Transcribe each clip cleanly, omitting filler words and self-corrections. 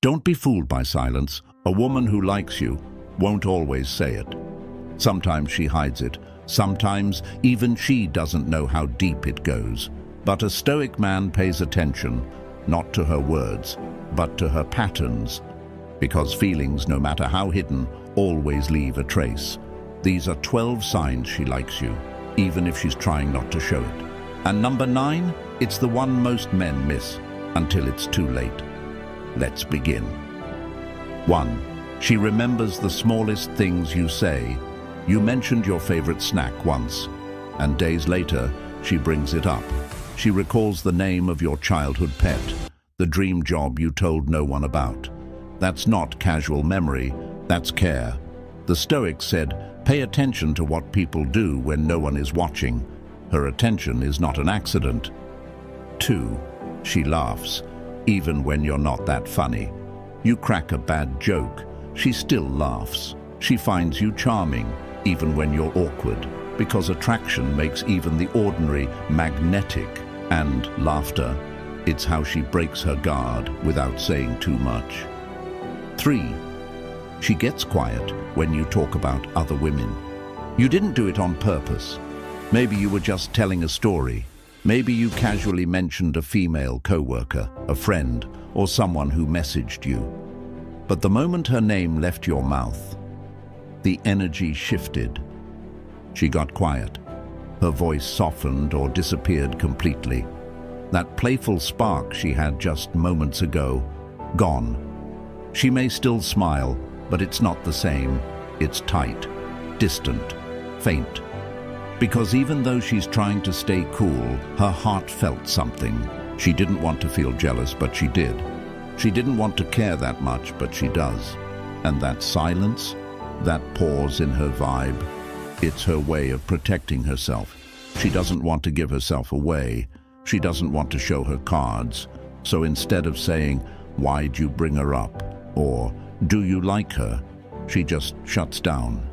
Don't be fooled by silence. A woman who likes you won't always say it. Sometimes she hides it. Sometimes even she doesn't know how deep it goes. But a Stoic man pays attention, not to her words, but to her patterns. Because feelings, no matter how hidden, always leave a trace. These are 12 signs she likes you, even if she's trying not to show it. And number 9, it's the one most men miss, until it's too late. Let's begin. 1. She remembers the smallest things you say. You mentioned your favorite snack once, and days later, she brings it up. She recalls the name of your childhood pet, the dream job you told no one about. That's not casual memory, that's care. The Stoics said, pay attention to what people do when no one is watching. Her attention is not an accident. 2. She laughs, even when you're not that funny. You crack a bad joke, she still laughs. She finds you charming, even when you're awkward, because attraction makes even the ordinary magnetic. And laughter, it's how she breaks her guard without saying too much. 3. She gets quiet when you talk about other women. You didn't do it on purpose. Maybe you were just telling a story. Maybe you casually mentioned a female coworker, a friend, or someone who messaged you. But the moment her name left your mouth, the energy shifted. She got quiet. Her voice softened or disappeared completely. That playful spark she had just moments ago, gone. She may still smile, but it's not the same. It's tight, distant, faint. Because even though she's trying to stay cool, her heart felt something. She didn't want to feel jealous, but she did. She didn't want to care that much, but she does. And that silence, that pause in her vibe, it's her way of protecting herself. She doesn't want to give herself away. She doesn't want to show her cards. So instead of saying, why'd you bring her up? Or, do you like her? She just shuts down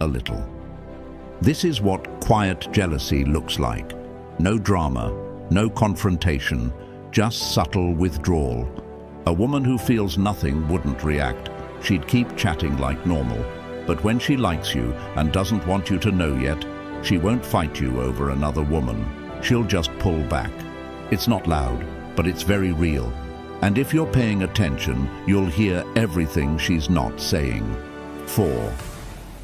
a little. This is what quiet jealousy looks like. No drama, no confrontation, just subtle withdrawal. A woman who feels nothing wouldn't react. She'd keep chatting like normal. But when she likes you and doesn't want you to know yet, she won't fight you over another woman. She'll just pull back. It's not loud, but it's very real. And if you're paying attention, you'll hear everything she's not saying. 4.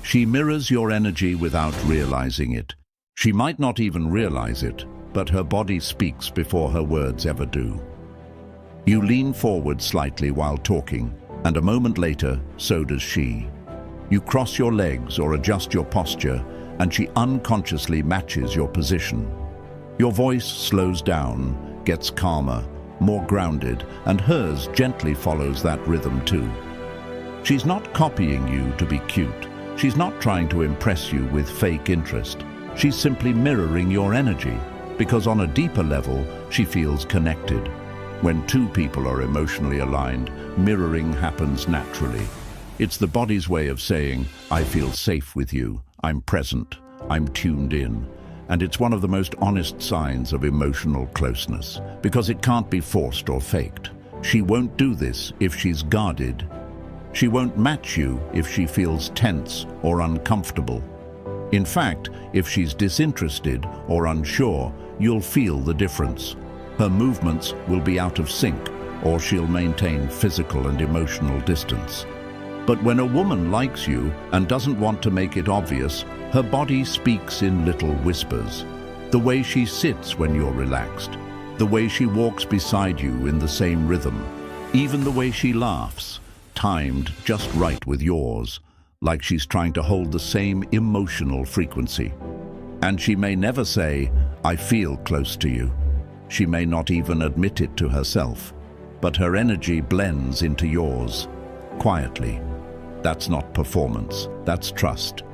She mirrors your energy without realizing it. She might not even realize it, but her body speaks before her words ever do. You lean forward slightly while talking, and a moment later, so does she. You cross your legs or adjust your posture, and she unconsciously matches your position. Your voice slows down, gets calmer, more grounded, and hers gently follows that rhythm too. She's not copying you to be cute. She's not trying to impress you with fake interest. She's simply mirroring your energy, because on a deeper level, she feels connected. When two people are emotionally aligned, mirroring happens naturally. It's the body's way of saying, I feel safe with you, I'm present, I'm tuned in. And it's one of the most honest signs of emotional closeness, because it can't be forced or faked. She won't do this if she's guarded. She won't match you if she feels tense or uncomfortable. In fact, if she's disinterested or unsure, you'll feel the difference. Her movements will be out of sync, or she'll maintain physical and emotional distance. But when a woman likes you and doesn't want to make it obvious, her body speaks in little whispers. The way she sits when you're relaxed, the way she walks beside you in the same rhythm, even the way she laughs, timed just right with yours, like she's trying to hold the same emotional frequency. And she may never say, I feel close to you. She may not even admit it to herself, but her energy blends into yours, quietly. That's not performance, that's trust.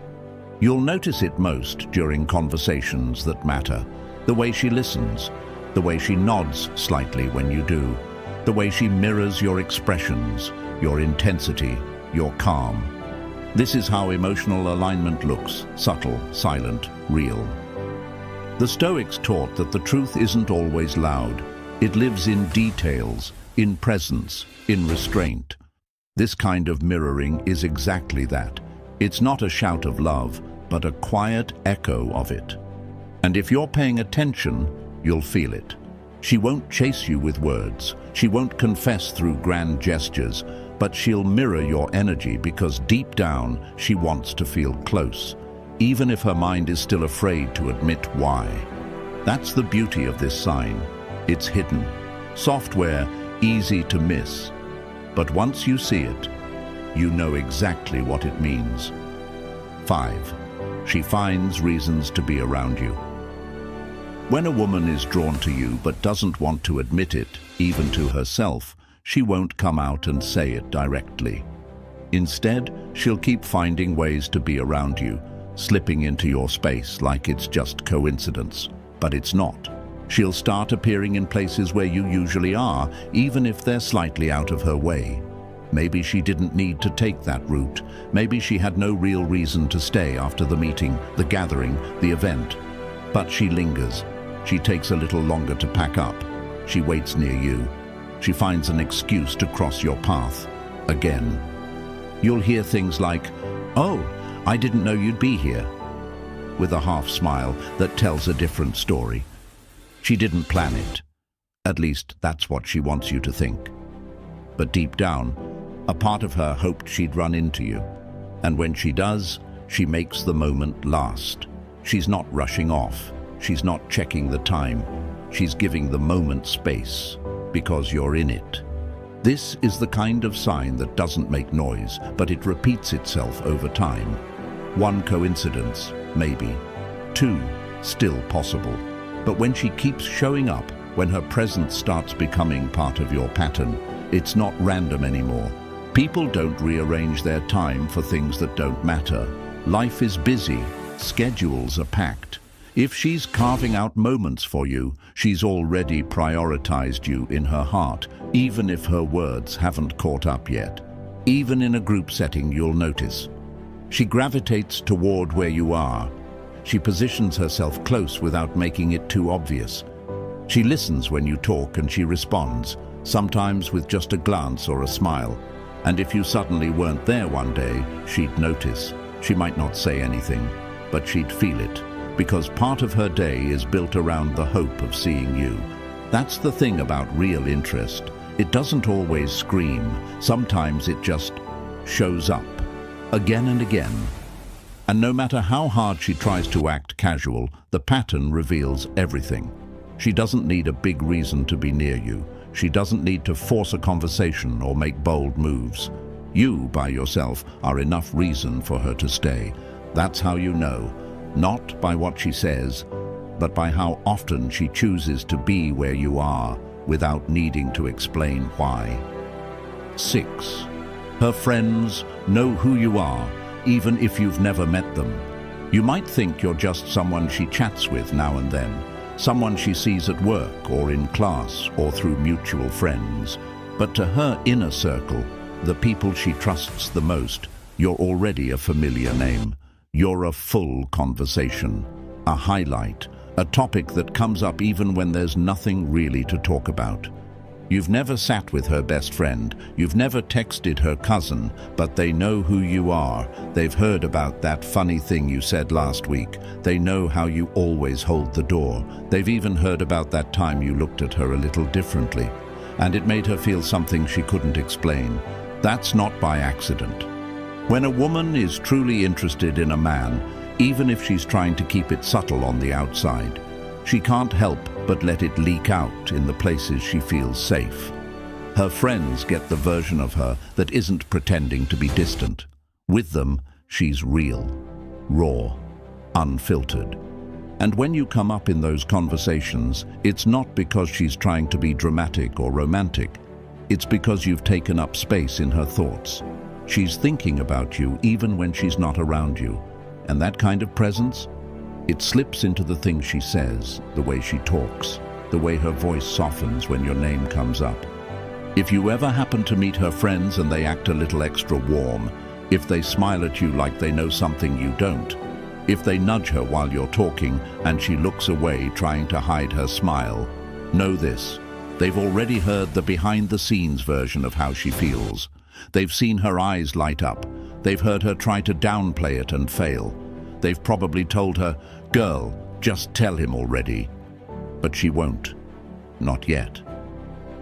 You'll notice it most during conversations that matter. The way she listens, the way she nods slightly when you do, the way she mirrors your expressions, your intensity, your calm. This is how emotional alignment looks: subtle, silent, real. The Stoics taught that the truth isn't always loud. It lives in details, in presence, in restraint. This kind of mirroring is exactly that. It's not a shout of love, but a quiet echo of it. And if you're paying attention, you'll feel it. She won't chase you with words. She won't confess through grand gestures, but she'll mirror your energy because deep down she wants to feel close, even if her mind is still afraid to admit why. That's the beauty of this sign. It's hidden. Software, easy to miss. But once you see it, you know exactly what it means. 5. She finds reasons to be around you. When a woman is drawn to you but doesn't want to admit it, even to herself, she won't come out and say it directly. Instead, she'll keep finding ways to be around you, slipping into your space like it's just coincidence. But it's not. She'll start appearing in places where you usually are, even if they're slightly out of her way. Maybe she didn't need to take that route. Maybe she had no real reason to stay after the meeting, the gathering, the event. But she lingers. She takes a little longer to pack up. She waits near you. She finds an excuse to cross your path. Again. You'll hear things like, "Oh, I didn't know you'd be here," with a half smile that tells a different story. She didn't plan it. At least that's what she wants you to think. But deep down, a part of her hoped she'd run into you. And when she does, she makes the moment last. She's not rushing off. She's not checking the time. She's giving the moment space, because you're in it. This is the kind of sign that doesn't make noise, but it repeats itself over time. One coincidence, maybe. Two, still possible. But when she keeps showing up, when her presence starts becoming part of your pattern, it's not random anymore. People don't rearrange their time for things that don't matter. Life is busy. Schedules are packed. If she's carving out moments for you, she's already prioritized you in her heart, even if her words haven't caught up yet. Even in a group setting, you'll notice. She gravitates toward where you are. She positions herself close without making it too obvious. She listens when you talk and she responds, sometimes with just a glance or a smile. And if you suddenly weren't there one day, she'd notice. She might not say anything, but she'd feel it, because part of her day is built around the hope of seeing you. That's the thing about real interest. It doesn't always scream. Sometimes it just shows up, again and again. And no matter how hard she tries to act casual, the pattern reveals everything. She doesn't need a big reason to be near you. She doesn't need to force a conversation or make bold moves. You, by yourself, are enough reason for her to stay. That's how you know, not by what she says, but by how often she chooses to be where you are without needing to explain why. 6. Her friends know who you are, even if you've never met them. You might think you're just someone she chats with now and then, someone she sees at work or in class or through mutual friends. But to her inner circle, the people she trusts the most, you're already a familiar name. You're a full conversation, a highlight, a topic that comes up even when there's nothing really to talk about. You've never sat with her best friend, you've never texted her cousin, but they know who you are. They've heard about that funny thing you said last week. They know how you always hold the door. They've even heard about that time you looked at her a little differently, and it made her feel something she couldn't explain. That's not by accident. When a woman is truly interested in a man, even if she's trying to keep it subtle on the outside, she can't help but let it leak out in the places she feels safe. Her friends get the version of her that isn't pretending to be distant. With them, she's real, raw, unfiltered. And when you come up in those conversations, it's not because she's trying to be dramatic or romantic. It's because you've taken up space in her thoughts. She's thinking about you even when she's not around you. And that kind of presence, it slips into the things she says, the way she talks, the way her voice softens when your name comes up. If you ever happen to meet her friends and they act a little extra warm, if they smile at you like they know something you don't, if they nudge her while you're talking and she looks away trying to hide her smile, know this: They've already heard the behind-the-scenes version of how she feels. They've seen her eyes light up. They've heard her try to downplay it and fail. They've probably told her, "Girl, just tell him already." But she won't. Not yet.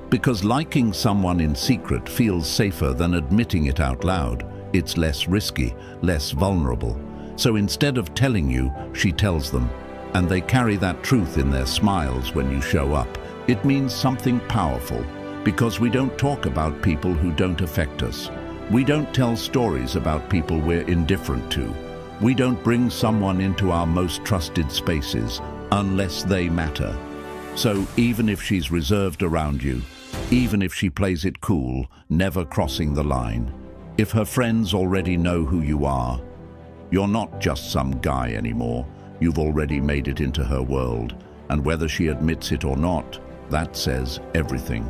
Because liking someone in secret feels safer than admitting it out loud. It's less risky, less vulnerable. So instead of telling you, she tells them. And they carry that truth in their smiles when you show up. It means something powerful, because we don't talk about people who don't affect us. We don't tell stories about people we're indifferent to. We don't bring someone into our most trusted spaces unless they matter. So even if she's reserved around you, even if she plays it cool, never crossing the line, if her friends already know who you are, you're not just some guy anymore. You've already made it into her world, and whether she admits it or not, that says everything.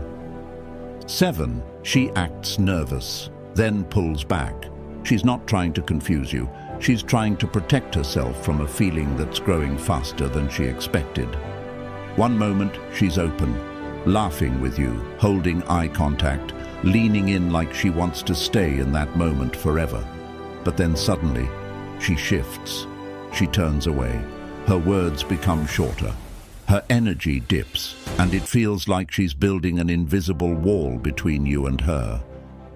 7. She acts nervous, then pulls back. She's not trying to confuse you. She's trying to protect herself from a feeling that's growing faster than she expected. One moment, she's open, laughing with you, holding eye contact, leaning in like she wants to stay in that moment forever. But then suddenly, she shifts. She turns away. Her words become shorter. Her energy dips, and it feels like she's building an invisible wall between you and her.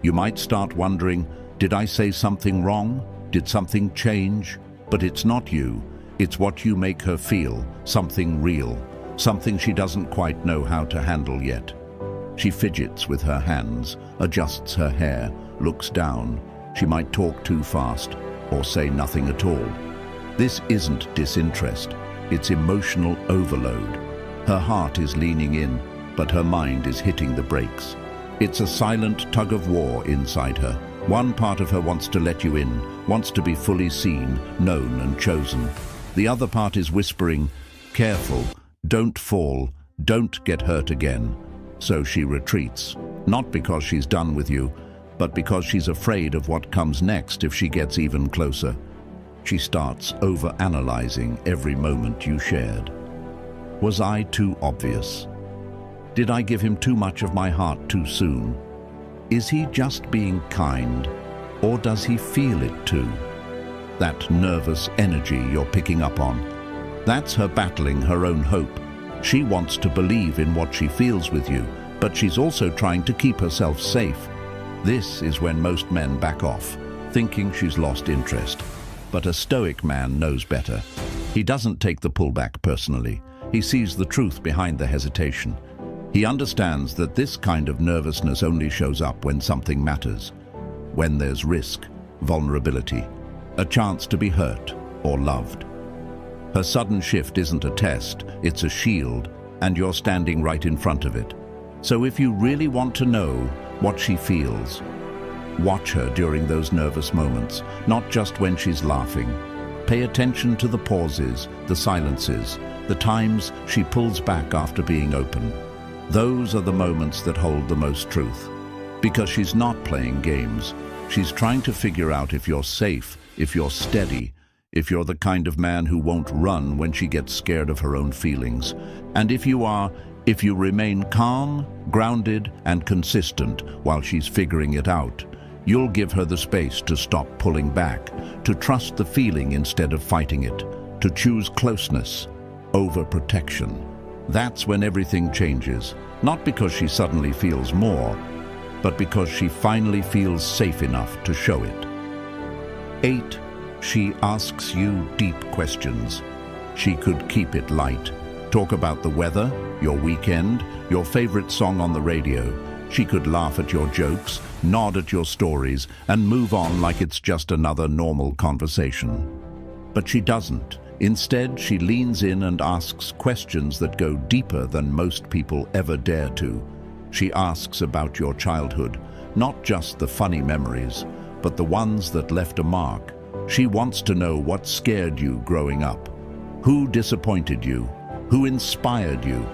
You might start wondering, did I say something wrong? Did something change? But it's not you. It's what you make her feel, something real, something she doesn't quite know how to handle yet. She fidgets with her hands, adjusts her hair, looks down. She might talk too fast or say nothing at all. This isn't disinterest. It's emotional overload. Her heart is leaning in, but her mind is hitting the brakes. It's a silent tug of war inside her. One part of her wants to let you in, wants to be fully seen, known and chosen. The other part is whispering, "Careful, don't fall, don't get hurt again." So she retreats, not because she's done with you, but because she's afraid of what comes next if she gets even closer. She starts over-analyzing every moment you shared. Was I too obvious? Did I give him too much of my heart too soon? Is he just being kind, or does he feel it too? That nervous energy you're picking up on, that's her battling her own hope. She wants to believe in what she feels with you, but she's also trying to keep herself safe. This is when most men back off, thinking she's lost interest. But a Stoic man knows better. He doesn't take the pullback personally. He sees the truth behind the hesitation. He understands that this kind of nervousness only shows up when something matters, when there's risk, vulnerability, a chance to be hurt or loved. Her sudden shift isn't a test, it's a shield, and you're standing right in front of it. So if you really want to know what she feels, watch her during those nervous moments, not just when she's laughing. Pay attention to the pauses, the silences, the times she pulls back after being open. Those are the moments that hold the most truth. Because she's not playing games. She's trying to figure out if you're safe, if you're steady, if you're the kind of man who won't run when she gets scared of her own feelings. And if you are, if you remain calm, grounded, and consistent while she's figuring it out, you'll give her the space to stop pulling back, to trust the feeling instead of fighting it, to choose closeness over protection. That's when everything changes, not because she suddenly feels more, but because she finally feels safe enough to show it. 8. She asks you deep questions. She could keep it light. Talk about the weather, your weekend, your favorite song on the radio. She could laugh at your jokes, nod at your stories, and move on like it's just another normal conversation. But she doesn't. Instead, she leans in and asks questions that go deeper than most people ever dare to. She asks about your childhood, not just the funny memories, but the ones that left a mark. She wants to know what scared you growing up, who disappointed you, who inspired you.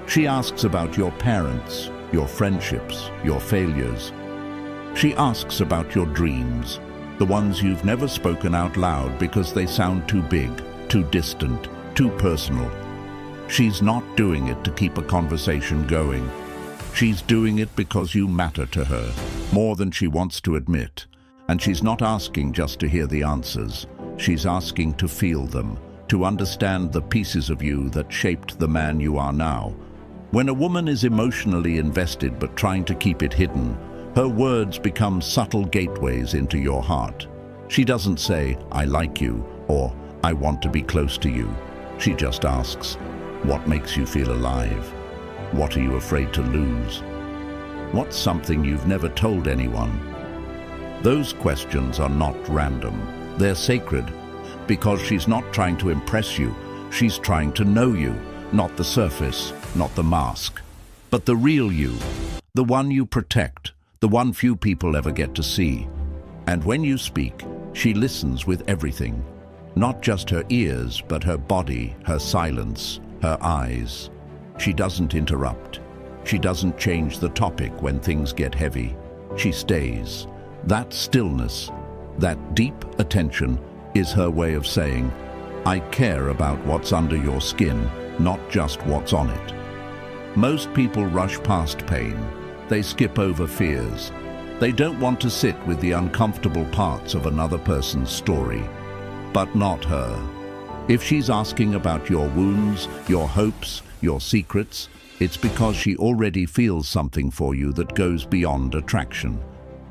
She asks about your parents, your friendships, your failures. She asks about your dreams, the ones you've never spoken out loud because they sound too big, too distant, too personal. She's not doing it to keep a conversation going. She's doing it because you matter to her, more than she wants to admit. And she's not asking just to hear the answers. She's asking to feel them, to understand the pieces of you that shaped the man you are now. When a woman is emotionally invested but trying to keep it hidden, her words become subtle gateways into your heart. She doesn't say, "I like you," or "I want to be close to you." She just asks, "What makes you feel alive? What are you afraid to lose? What's something you've never told anyone?" Those questions are not random. They're sacred, because she's not trying to impress you. She's trying to know you, not the surface, not the mask, but the real you, the one you protect, the one few people ever get to see. And when you speak, she listens with everything, not just her ears, but her body, her silence, her eyes. She doesn't interrupt. She doesn't change the topic when things get heavy. She stays. That stillness, that deep attention, is her way of saying, "I care about what's under your skin, not just what's on it." Most people rush past pain. They skip over fears. They don't want to sit with the uncomfortable parts of another person's story. But not her. If she's asking about your wounds, your hopes, your secrets, it's because she already feels something for you that goes beyond attraction.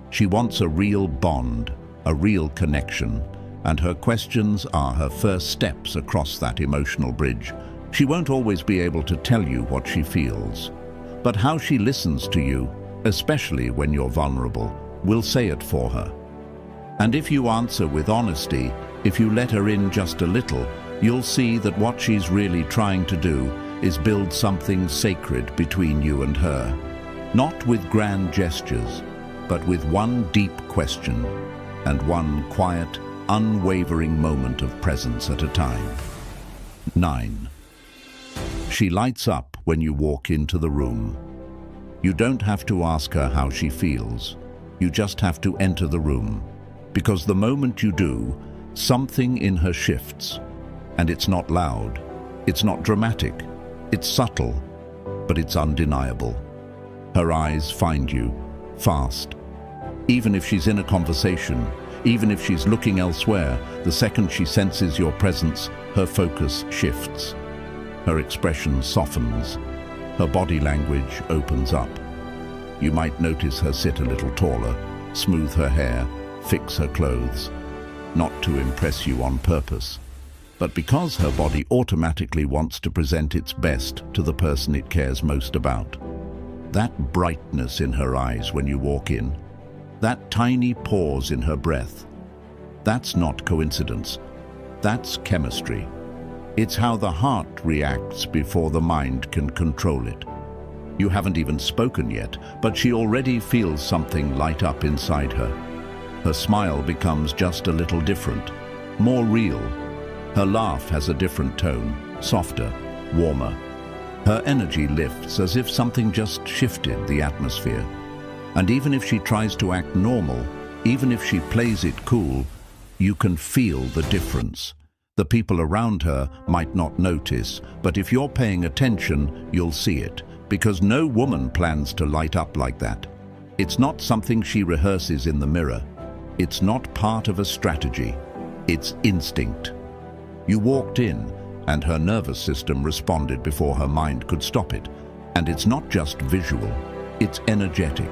She wants a real bond, a real connection, and her questions are her first steps across that emotional bridge. She won't always be able to tell you what she feels, but how she listens to you, especially when you're vulnerable, will say it for her. And if you answer with honesty, if you let her in just a little, you'll see that what she's really trying to do is build something sacred between you and her. Not with grand gestures, but with one deep question and one quiet, unwavering moment of presence at a time. 9. She lights up when you walk into the room. You don't have to ask her how she feels. You just have to enter the room. Because the moment you do, something in her shifts. And it's not loud. It's not dramatic. It's subtle, but it's undeniable. Her eyes find you, fast. Even if she's in a conversation, even if she's looking elsewhere, the second she senses your presence, her focus shifts. Her expression softens. Her body language opens up. You might notice her sit a little taller, smooth her hair, fix her clothes. Not to impress you on purpose, but because her body automatically wants to present its best to the person it cares most about. That brightness in her eyes when you walk in, that tiny pause in her breath, that's not coincidence. That's chemistry. It's how the heart reacts before the mind can control it. You haven't even spoken yet, but she already feels something light up inside her. Her smile becomes just a little different, more real. Her laugh has a different tone, softer, warmer. Her energy lifts as if something just shifted the atmosphere. And even if she tries to act normal, even if she plays it cool, you can feel the difference. The people around her might not notice, but if you're paying attention, you'll see it, because no woman plans to light up like that. It's not something she rehearses in the mirror. It's not part of a strategy. It's instinct. You walked in, and her nervous system responded before her mind could stop it. And it's not just visual, it's energetic.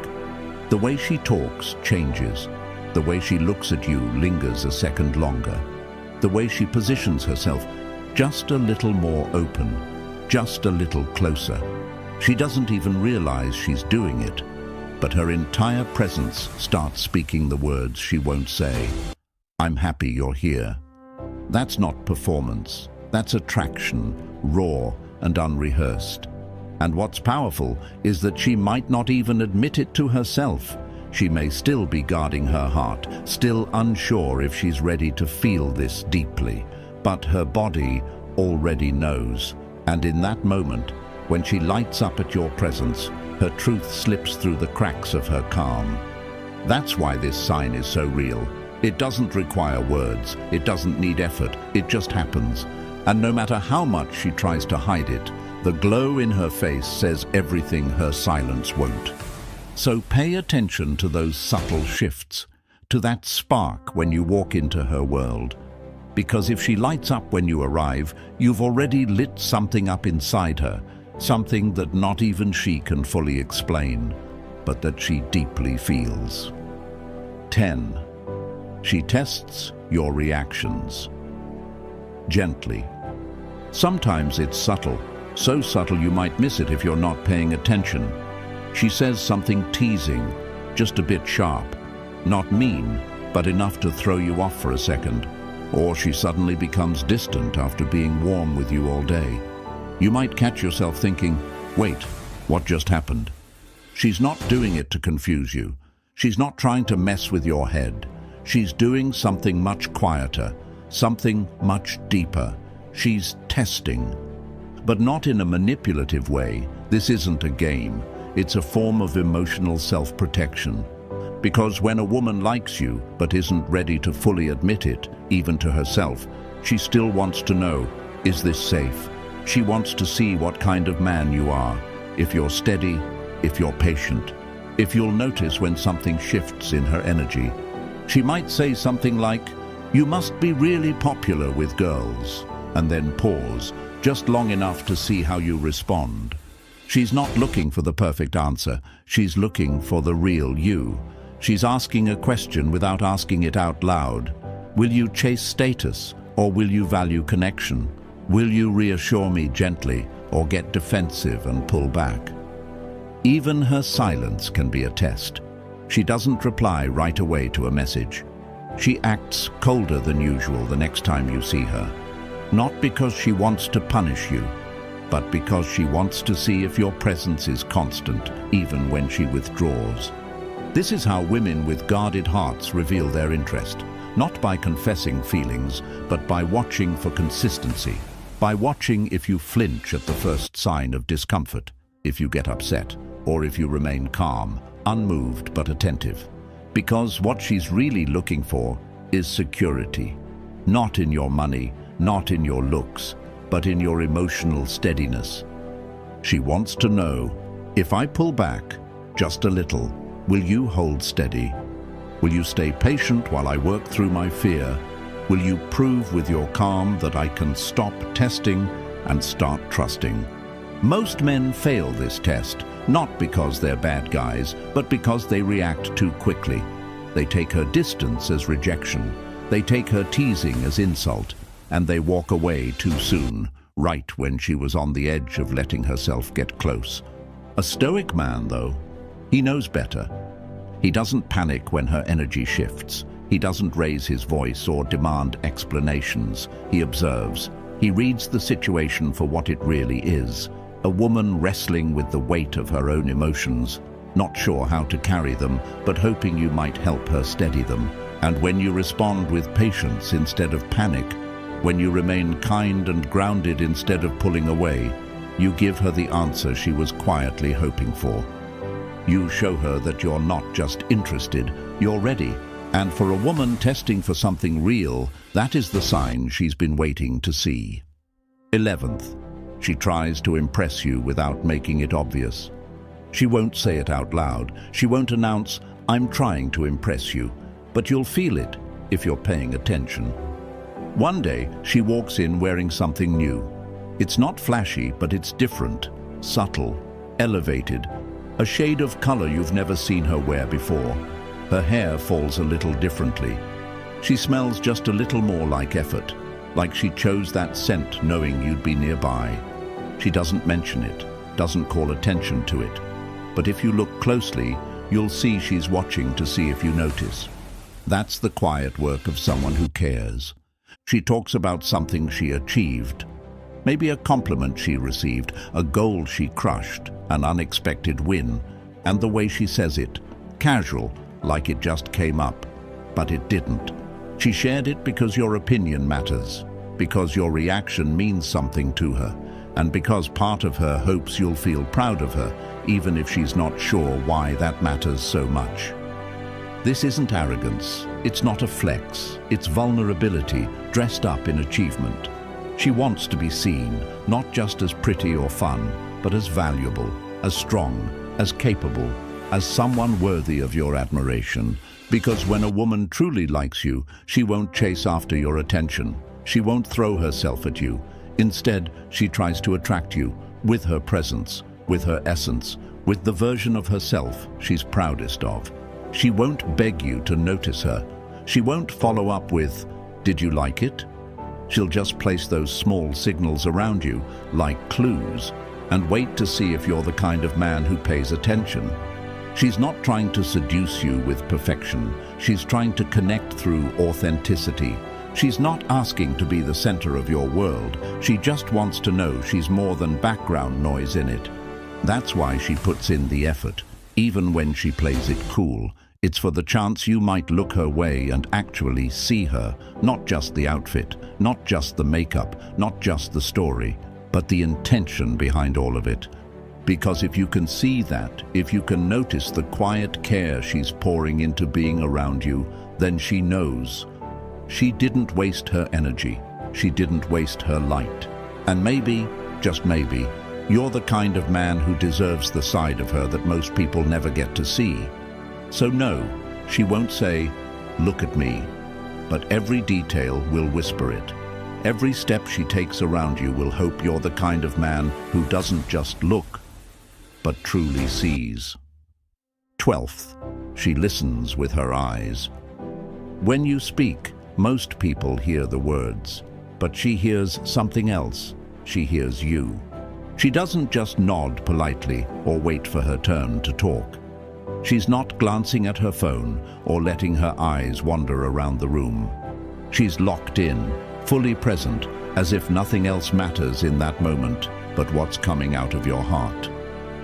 The way she talks changes. The way she looks at you lingers a second longer. The way she positions herself, just a little more open, just a little closer. She doesn't even realize she's doing it, but her entire presence starts speaking the words she won't say. "I'm happy you're here." That's not performance. That's attraction, raw and unrehearsed. And what's powerful is that she might not even admit it to herself. She may still be guarding her heart, still unsure if she's ready to feel this deeply. But her body already knows. And in that moment, when she lights up at your presence, her truth slips through the cracks of her calm. That's why this sign is so real. It doesn't require words. It doesn't need effort. It just happens. And no matter how much she tries to hide it, the glow in her face says everything her silence won't. So pay attention to those subtle shifts, to that spark when you walk into her world. Because if she lights up when you arrive, you've already lit something up inside her, something that not even she can fully explain, but that she deeply feels. 10. She tests your reactions. Gently. Sometimes it's subtle, so subtle you might miss it if you're not paying attention. She says something teasing, just a bit sharp, not mean, but enough to throw you off for a second. Or she suddenly becomes distant after being warm with you all day. You might catch yourself thinking, wait, what just happened? She's not doing it to confuse you. She's not trying to mess with your head. She's doing something much quieter, something much deeper. She's testing. But not in a manipulative way. This isn't a game. It's a form of emotional self-protection. Because when a woman likes you but isn't ready to fully admit it, even to herself, she still wants to know, is this safe? She wants to see what kind of man you are, if you're steady, if you're patient, if you'll notice when something shifts in her energy. She might say something like, you must be really popular with girls, and then pause, just long enough to see how you respond. She's not looking for the perfect answer, she's looking for the real you. She's asking a question without asking it out loud. Will you chase status, or will you value connection? Will you reassure me gently, or get defensive and pull back? Even her silence can be a test. She doesn't reply right away to a message. She acts colder than usual the next time you see her. Not because she wants to punish you, but because she wants to see if your presence is constant, even when she withdraws. This is how women with guarded hearts reveal their interest, not by confessing feelings, but by watching for consistency, by watching if you flinch at the first sign of discomfort, if you get upset, or if you remain calm, unmoved but attentive. Because what she's really looking for is security, not in your money, not in your looks, but in your emotional steadiness. She wants to know, if I pull back just a little, will you hold steady? Will you stay patient while I work through my fear? Will you prove with your calm that I can stop testing and start trusting? Most men fail this test, not because they're bad guys, but because they react too quickly. They take her distance as rejection. They take her teasing as insult. And they walk away too soon, right when she was on the edge of letting herself get close. A Stoic man, though, he knows better. He doesn't panic when her energy shifts. He doesn't raise his voice or demand explanations. He observes. He reads the situation for what it really is. A woman wrestling with the weight of her own emotions, not sure how to carry them, but hoping you might help her steady them. And when you respond with patience instead of panic, when you remain kind and grounded instead of pulling away, you give her the answer she was quietly hoping for. You show her that you're not just interested, you're ready. And for a woman testing for something real, that is the sign she's been waiting to see. 11th, she tries to impress you without making it obvious. She won't say it out loud. She won't announce, I'm trying to impress you, but you'll feel it if you're paying attention. One day, she walks in wearing something new. It's not flashy, but it's different, subtle, elevated, a shade of color you've never seen her wear before. Her hair falls a little differently. She smells just a little more like effort, like she chose that scent knowing you'd be nearby. She doesn't mention it, doesn't call attention to it. But if you look closely, you'll see she's watching to see if you notice. That's the quiet work of someone who cares. She talks about something she achieved, maybe a compliment she received, a goal she crushed, an unexpected win, and the way she says it, casual, like it just came up, but it didn't. She shared it because your opinion matters, because your reaction means something to her, and because part of her hopes you'll feel proud of her, even if she's not sure why that matters so much. This isn't arrogance, it's not a flex, it's vulnerability dressed up in achievement. She wants to be seen, not just as pretty or fun, but as valuable, as strong, as capable, as someone worthy of your admiration. Because when a woman truly likes you, she won't chase after your attention. She won't throw herself at you. Instead, she tries to attract you with her presence, with her essence, with the version of herself she's proudest of. She won't beg you to notice her. She won't follow up with, "Did you like it?" She'll just place those small signals around you, like clues, and wait to see if you're the kind of man who pays attention. She's not trying to seduce you with perfection. She's trying to connect through authenticity. She's not asking to be the center of your world. She just wants to know she's more than background noise in it. That's why she puts in the effort, even when she plays it cool. It's for the chance you might look her way and actually see her, not just the outfit, not just the makeup, not just the story, but the intention behind all of it. Because if you can see that, if you can notice the quiet care she's pouring into being around you, then she knows. She didn't waste her energy. She didn't waste her light. And maybe, just maybe, you're the kind of man who deserves the side of her that most people never get to see. So no, she won't say, "Look at me," but every detail will whisper it. Every step she takes around you will hope you're the kind of man who doesn't just look, but truly sees. 12th, she listens with her eyes. When you speak, most people hear the words, but she hears something else. She hears you. She doesn't just nod politely or wait for her turn to talk. She's not glancing at her phone or letting her eyes wander around the room. She's locked in, fully present, as if nothing else matters in that moment but what's coming out of your heart.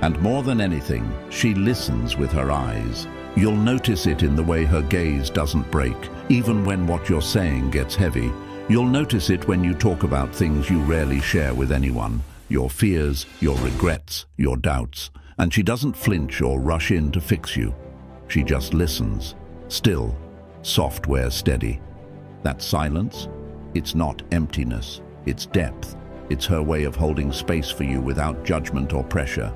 And more than anything, she listens with her eyes. You'll notice it in the way her gaze doesn't break, even when what you're saying gets heavy. You'll notice it when you talk about things you rarely share with anyone, your fears, your regrets, your doubts. And she doesn't flinch or rush in to fix you. She just listens, still, software steady. That silence, it's not emptiness, it's depth. It's her way of holding space for you without judgment or pressure.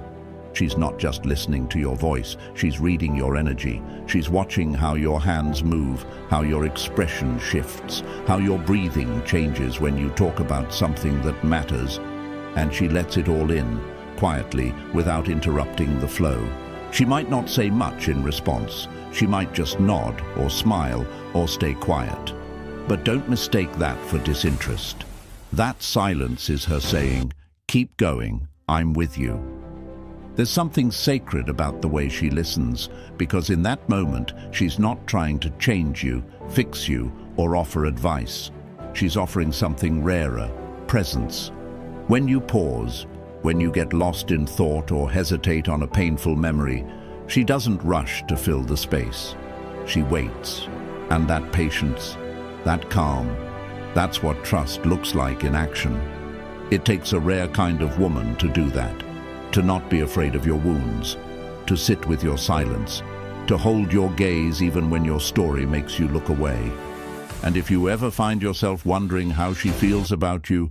She's not just listening to your voice, she's reading your energy. She's watching how your hands move, how your expression shifts, how your breathing changes when you talk about something that matters. And she lets it all in, quietly, without interrupting the flow. She might not say much in response. She might just nod or smile or stay quiet. But don't mistake that for disinterest. That silence is her saying, "Keep going, I'm with you." There's something sacred about the way she listens, because in that moment, she's not trying to change you, fix you, or offer advice. She's offering something rarer, presence. When you pause, when you get lost in thought or hesitate on a painful memory, she doesn't rush to fill the space. She waits. And that patience, that calm, that's what trust looks like in action. It takes a rare kind of woman to do that, to not be afraid of your wounds, to sit with your silence, to hold your gaze even when your story makes you look away. And if you ever find yourself wondering how she feels about you,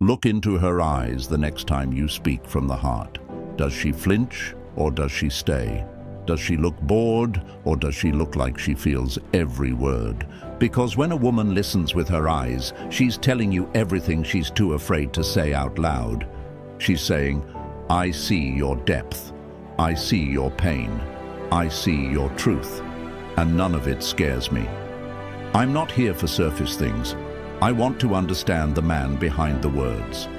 look into her eyes the next time you speak from the heart. Does she flinch or does she stay? Does she look bored or does she look like she feels every word? Because when a woman listens with her eyes, she's telling you everything she's too afraid to say out loud. She's saying, "I see your depth. I see your pain. I see your truth. And none of it scares me. I'm not here for surface things. I want to understand the man behind the words."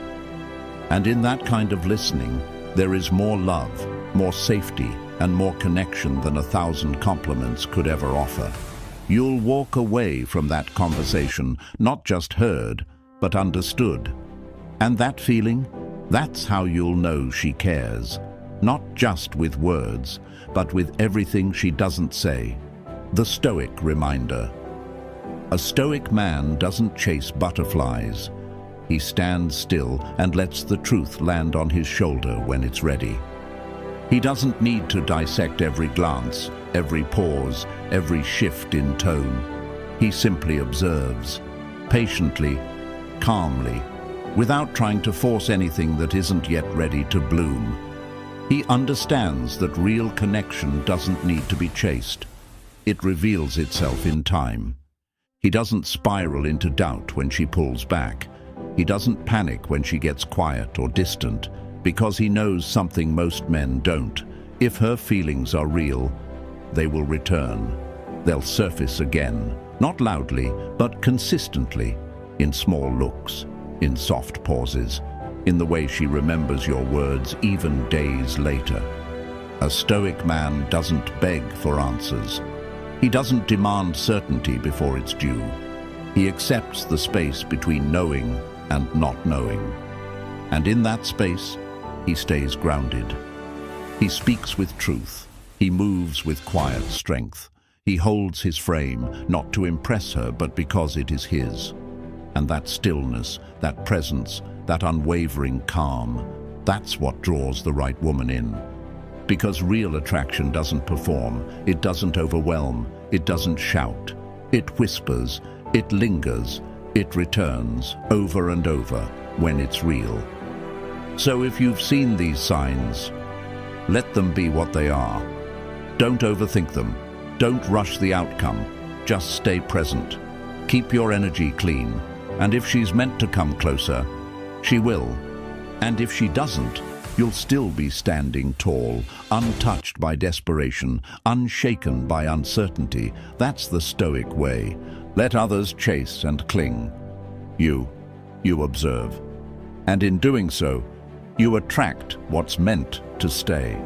And in that kind of listening, there is more love, more safety, and more connection than 1,000 compliments could ever offer. You'll walk away from that conversation, not just heard, but understood. And that feeling, that's how you'll know she cares. Not just with words, but with everything she doesn't say. The Stoic reminder. A Stoic man doesn't chase butterflies. He stands still and lets the truth land on his shoulder when it's ready. He doesn't need to dissect every glance, every pause, every shift in tone. He simply observes, patiently, calmly, without trying to force anything that isn't yet ready to bloom. He understands that real connection doesn't need to be chased. It reveals itself in time. He doesn't spiral into doubt when she pulls back. He doesn't panic when she gets quiet or distant, because he knows something most men don't. If her feelings are real, they will return. They'll surface again, not loudly, but consistently, in small looks, in soft pauses, in the way she remembers your words even days later. A Stoic man doesn't beg for answers. He doesn't demand certainty before it's due. He accepts the space between knowing and not knowing. And in that space, he stays grounded. He speaks with truth. He moves with quiet strength. He holds his frame, not to impress her, but because it is his. And that stillness, that presence, that unwavering calm, that's what draws the right woman in. Because real attraction doesn't perform, it doesn't overwhelm, it doesn't shout. It whispers, it lingers, it returns over and over when it's real. So if you've seen these signs, let them be what they are. Don't overthink them. Don't rush the outcome. Just stay present. Keep your energy clean. And if she's meant to come closer, she will. And if she doesn't, you'll still be standing tall, untouched by desperation, unshaken by uncertainty. That's the Stoic way. Let others chase and cling. You observe. And in doing so, you attract what's meant to stay.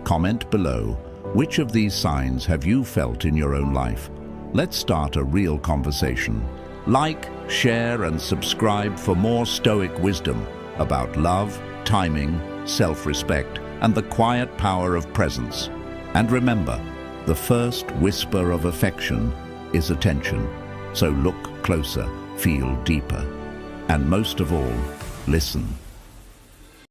Comment below, which of these signs have you felt in your own life? Let's start a real conversation. Like, share, and subscribe for more Stoic wisdom about love, timing, self-respect, and the quiet power of presence. And remember, the first whisper of affection is attention. So look closer, feel deeper, and most of all, listen.